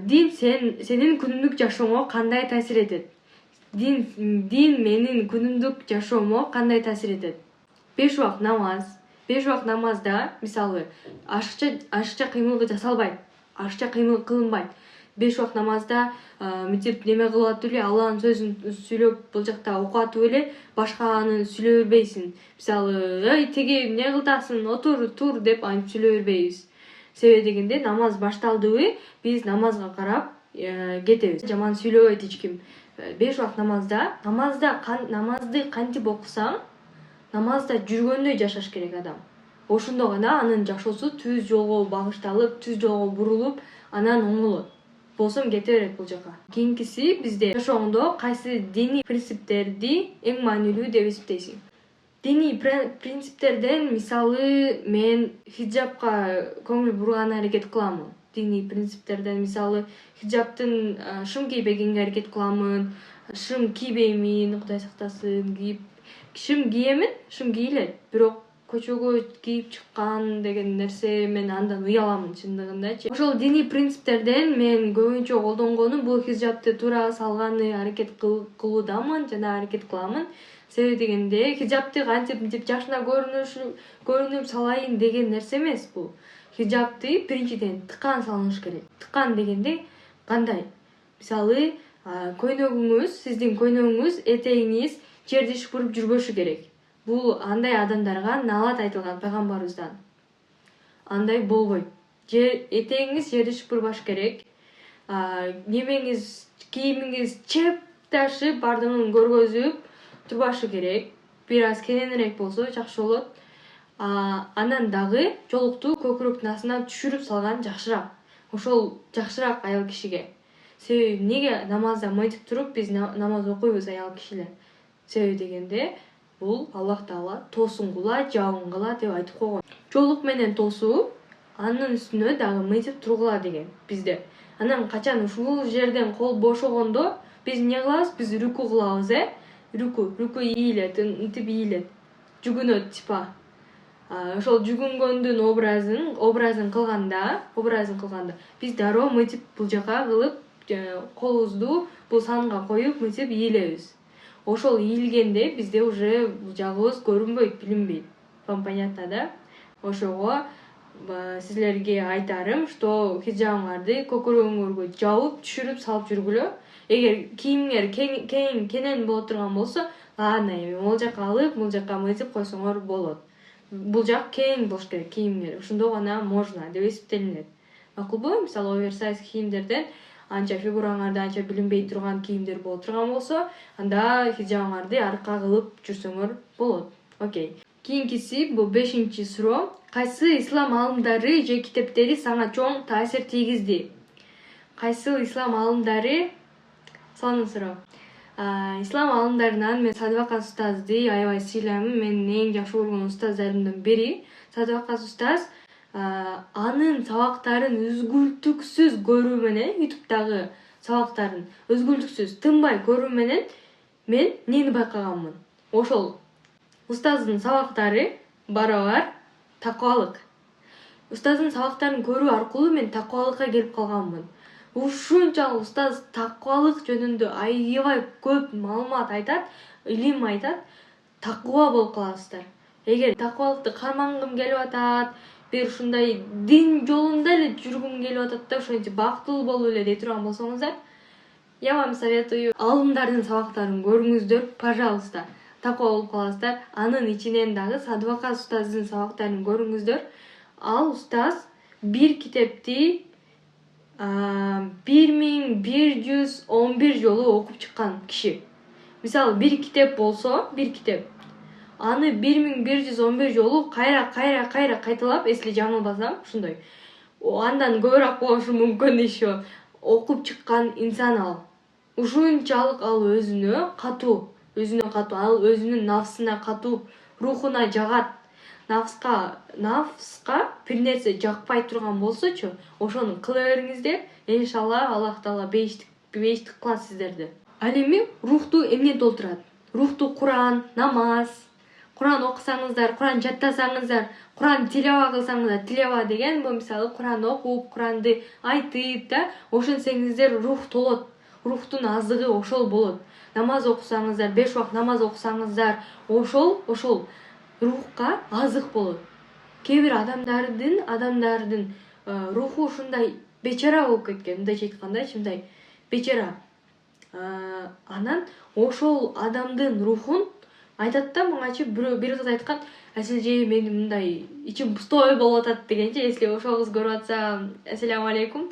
Дин сенин күнүмдүк жашооңо кандай таасир этет? Дин менин күнүмдүк жашоомо кандай таасир этет? 5 убакыт намаз. 5 убакыт намазда мисалы ашыкча кыймыл жасалбайт. Ашыкча кыймыл кылынбайт. 5 убакыт намазда мынтип неме кылып атып эле Алланын сөзүн сүйлөп бул жакта окуп атып эле башканын сүйлөй бербейсиң. Мисалы, "Эй, тиги эмне кылтасың? Отур, тур" деп антип сүйлөй бербейбиз. Себеби дегенде намаз башталдыбы биз намазга карап кетебиз. Жаман сүйлөбөйт эч ким. 5 убакыт намазды кантип окусаң, намазда жүргөндөй жашаш керек адам. Ошондо гана анын жашоосу түз жолго багышталып, түз жолго бурулуп, анан оңолот. Болсом кете берет бул жака. Кийинкиси бизде жашооңдо кайсы диний принциптерди эң маанилүү деп эсептейсиң? Диний принциптерден мисалы мен хиджабка көңүл бурганы аракет кыламын. Диний принциптерден мисалы хиджабтын шым кийбегенге аракет кыламын, шым кийбеймин, Кудай сактасын, шым киемин, шым кийилет, бирок көчөгө кийип чыккан деген нерсе мен андан уяламын чындыгындачы. Ошол диний принциптерден мен көбүнчө колдонгонум бул хиджабты туура салганы аракет кылуудамын жана аракет кыламын. Себеби дегенде хиджабты кантип жакшына көрүнүп салайын деген нерсе эмес бул. Хиджабты биринчиден тыкан салыш керек. Тыкан дегенде кандай? Мисалы, сиздин көйнөгүңүз, этегиңиз жерди шыпырып жүрбөшү керек. Бул андай адамдарга наалат айтылган пайгамбарыбыздан. Андай болбойт. Этегиңиз жерди шыпырбаш керек. Кийимиңиз чеп ташып, бардыгын көргөзүп турбашы керек. Бир аз кененирээк болсо жакшы болот. Анан дагы жолукту көкүрөктүн астына түшүрүп салган жакшыраак. Ошол жакшыраак аял кишиге. Себеби эмнеге намазда мынтип туруп биз намаз окуйбуз аял кишилер? Себеби дегенде бул Аллах Таала тоосуңгула, жабынгыла деп айтып койгон. Жолук менен тоосуу, анын үстүнө дагы мынтип тургула деген бизде. Анан качан ушул жерден кол бошогондо биз эмне кылабыз? Биз рүку кылабыз, Рүку ийилет, ынтип ийилет. Жүгүнөт типа. Ошол жүгүнгөндүн образын кылганда биз дароо мынтип бул жака кылып, колубузду бул санга коюп мынтип ийилебиз. Ошол ийилгенде бизде уже бул жагыбыз көрүнбөйт, билинбейт. Вам понятно, да? Ошого силерге айтарым, что хиджабыңарды көкүрөгүңөргө жабып, түшүрүп салып жүргүлө. Эгер кийимиңер кенен боло турган болсо, ладно, могул жака алып, мул жака мынтип койсоңор болот. Бул жак кең болуш керек кийимиңер. Ошондо гана можно деп эсептелинет. Макулбу? Мисалы оверсайз кийимдерден анча фигураңарды анча билинбей турган кийимдер боло турган болсо, анда хиджабыңарды арка кылып жүрсөңөр болот. Окей. Кийинкиси бул 5-чи суроо. Кайсы ислам алымдары же китептери сага чоң таасир тийгизди? Кайсы ислам алымдары? Сонун суроо. Ислам алымдарынан мен Садыбакас устазды аябай сыйлаймын. Менин эң жакшы көргөн устаздарымдын бири. Садыбакас устаз анын сабактарын үзгүлтүксүз көрүү менен, YouTube'дагы сабактарын үзгүлтүксүз тынбай көрүү менен мен эмнени байкаганмын? Ошол устаздын сабактары барабар таквалык. Устаздын сабактарын көрүү аркылуу мен таквалыкка келип калганмын. Ушунчалык устаз таквалык жөнүндө аябай көп маалымат айтат, илим айтат, таква болуп каласыздар. Эгер таквалыкты кармангым келип атат, бир ушундай дин жолунда эле жүргүм келип атат да, ошентип бактылуу болуп эле дей турган болсоңуздар, я вам советую алымдардын сабактарын көрүңүздөр, пожалуйста. Таква болуп каласыздар. Анын ичинен дагы Садыбакас устаздын сабактарын көрүңүздөр. Ал устаз бир китепти 1111 жолу окуп чыккан киши. Мисалы, бир китеп болсо, аны 1111 жолу кайра кайталап, эсли жаңылбасам, ушундай. Андан көбүрөөк болушу мүмкүн еще. Окуп чыккан инсан ал. Ушунчалык ал өзүнө катуу, ал өзүнүн нафсына катуу, рухуна жагат. Нафска бир нерсе жакпай турган болсочу, ошону кыла бериңиздер, иншалла Аллах Таала бейиштик кылат сиздерди. Ал эми рухту эмне толтурат? Рухту Куран, намаз, Куран окусаңыздар, Куран жаттасаңыздар, Куран тилева кылсаңыздар, тилева деген бул мисалы Куран окуп, Куранды айтып да ошентсеңиздер рух толот. Рухтун азыгы ошол болот. Намаз окусаңыздар, 5 убакыт намаз окусаңыздар, ошол рухка азык болот. Кээ бир адамдардын руху ушундай бечара болуп кеткен, мындайча айтканда, мындай бечара. Анан ошол адамдын рухун айтат да, маңачы бир кыз айткан, Аселже менин мындай ичим пустой болуп атат дегенчи, если ошол кыз көрүп атса, ассаляму алейкум.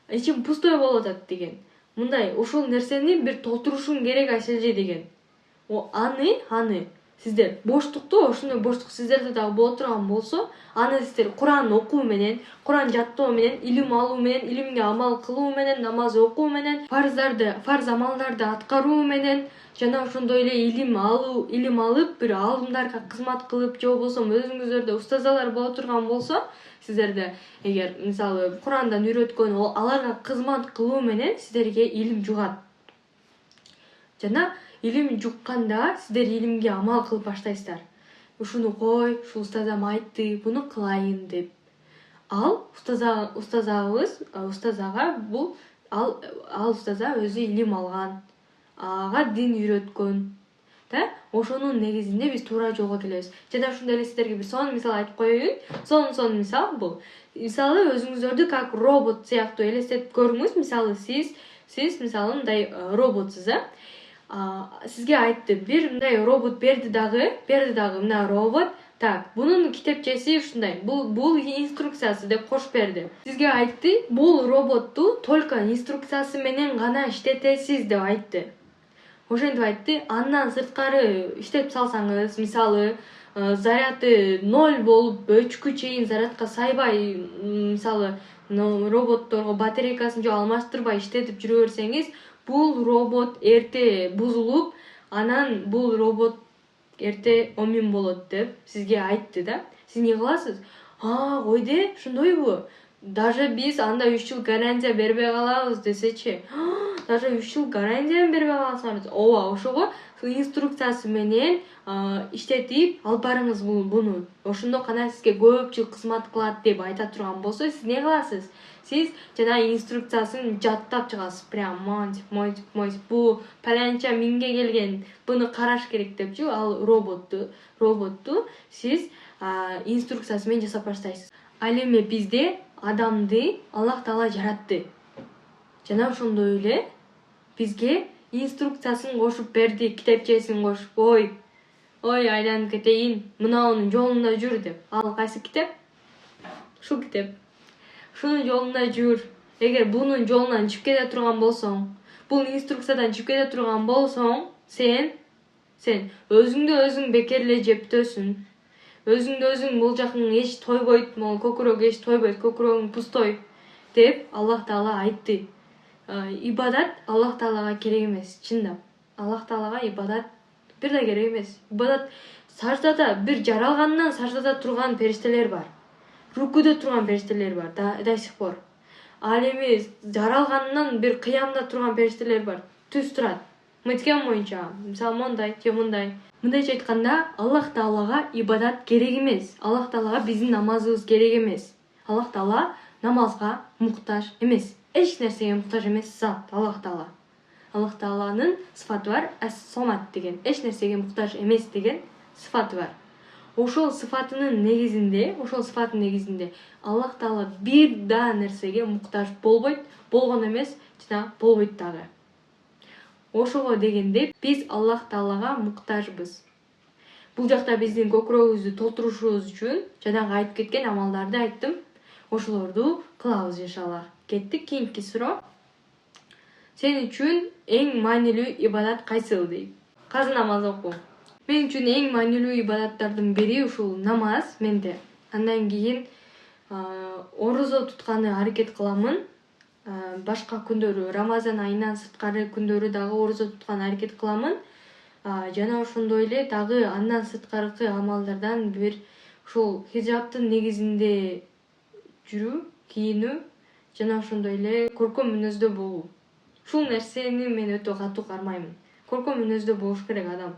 Ичим пустой болуп атат деген. Мындай ошол нерсени бир толтурушуң керек Аселже деген. Аны сиздер боштукту, ошондой боштук сиздерде дагы боло турган болсо, аны сиздер Куран окуу менен, Куран жаттоо менен, илим алуу менен, илимге амал кылуу менен, намаз окуу менен, фарз амалдарды аткаруу менен, жана ошондой эле илим алып, бир алымдарга кызмат кылып, же болбосо өзүңүздөрдө устазалар боло турган болсо, сиздерде эгер мисалы Курандан үйрөткөн аларга кызмат кылуу менен сиздерге илим жугат. Жана илим жукканда сиздер илимге амал кылып баштайсыздар. Ушуну кой, ушул устазам айтты, буну кылайын деп. Ал устазага бул ал устаза өзү илим алган, ага дин үйрөткөн. Ошонун негизинде биз туура жолго келебиз. Жана ошондой эле сиздерге бир сонун мисал айтып коеюн. Сонун мисал бул. Мисалы өзүңүздөрдү как робот сыяктуу элестетип көрүңүз. Мисалы сиз мисалы мындай роботсуз, сизге айтты, бир мындай робот берди дагы мына робот. Так, бунун китепчеси ушундай. Бул инструкциясы деп кошуп берди. Сизге айтты, бул роботту только инструкциясы менен гана иштетесиз деп айтты. Ошентип айтты. Андан сырткары иштеп салсаңыз, мисалы заряды 0 болуп, өчкү чейин зарядка сайбай, мисалы роботторго батарейкасын же алмаштырбай иштетип жүрө берсеңиз, бул робот эрте бузулуп, анан бул робот эрте омин болот деп сизге айтты да. Сиз эмне кыласыз? Койде, ошондойбу? Даже биз анда 3 жыл гарантия бербей калабыз десечи. Даже 3 жыл гарантия бербей каласыңар. Ооба, ошого инструкциясы менен иштетип алып барыңыз буну. Ошондо гана сизге көп жыл кызмат кылат деп айта турган болсо, сиз эмне кыласыз? Сиз жана инструкциясын жаттап чыгасыз. Прям монтип, бу палянча минге келген, буну караш керек депчи, ал роботту сиз инструкциясы менен жасап баштайсыз. Ал эми бизде адамды Аллах Таала жаратты. Жана ошондой эле бизге инструкциясын кошуп берди, китепчесин кошуп, ой айланып кетейин, мынаунун жолунда жүр деп. Ал кайсы китеп? Ушул китеп. Ушунун жолунда жүр. Эгер бунун жолунан чыгып кете турган болсоң, бул инструкциядан чыгып кете турган болсоң, сен өзүңдү өзүң бекер эле жептөөсүң. Өзүңдү өзүң бул жакың эч тойбойт, могу көкүрөк эч тойбойт, көкүрөгүң пустой деп Аллах Таала айтты. Ибадат Аллах Таалага керек эмес, чындап. Аллах Таалага ибадат бир да керек эмес. Ибадат саждада, бир жаралгандан саждада турган периштелер бар. Рукуда турган периштелер бар до сих пор. Ал эми жаралгандан бир кыямда турган периштелер бар. Түз турат. Мыткен боюнча, мисалы мондай, же мындай. Мындайча айтканда, Аллах Таалага ибадат керек эмес. Аллах Таалага биздин намазыбыз керек эмес. Аллах Таала намазга муктаж эмес. Эч нерсеге муктаж эмес зат Аллах Таала. Аллах Тааланын сыфаты бар, ас-сомат деген, эч нерсеге муктаж эмес деген сыфаты бар. Ошол сыфатынын негизинде Аллах Таала бир да нерсеге муктаж болбойт, болгон эмес, жана болбойт дагы. Ошого дегенде биз Аллах Таалага муктажбыз. Бул жакта биздин көкүрөгүбүздү толтурушубуз үчүн жанагы айтып кеткен амалдарды айттым. Ошолорду кылабыз иншаллах. Кеттик кийинки суроо. Сен үчүн эң маанилүү ибадат кайсыл дейт? Казы намаз окуу. Мен үчүн эң маанилүү ибадаттардын бири ушул намаз менде. Андан кийин орозо тутканы аракет кыламын. Башка күндөрү, Рамазан айынан сырткары күндөрү дагы орозо тутканы аракет кыламын. Жана ошондой эле дагы андан сырткаркы амалдардан бир ушул хижабтын негизинде жүрүү, кийинүү, жана ошондой эле көркөм мүнөздө болуу. Ушул нерсени мен өтө катуу кармаймын. Көркөм мүнөздө болуш керек адам.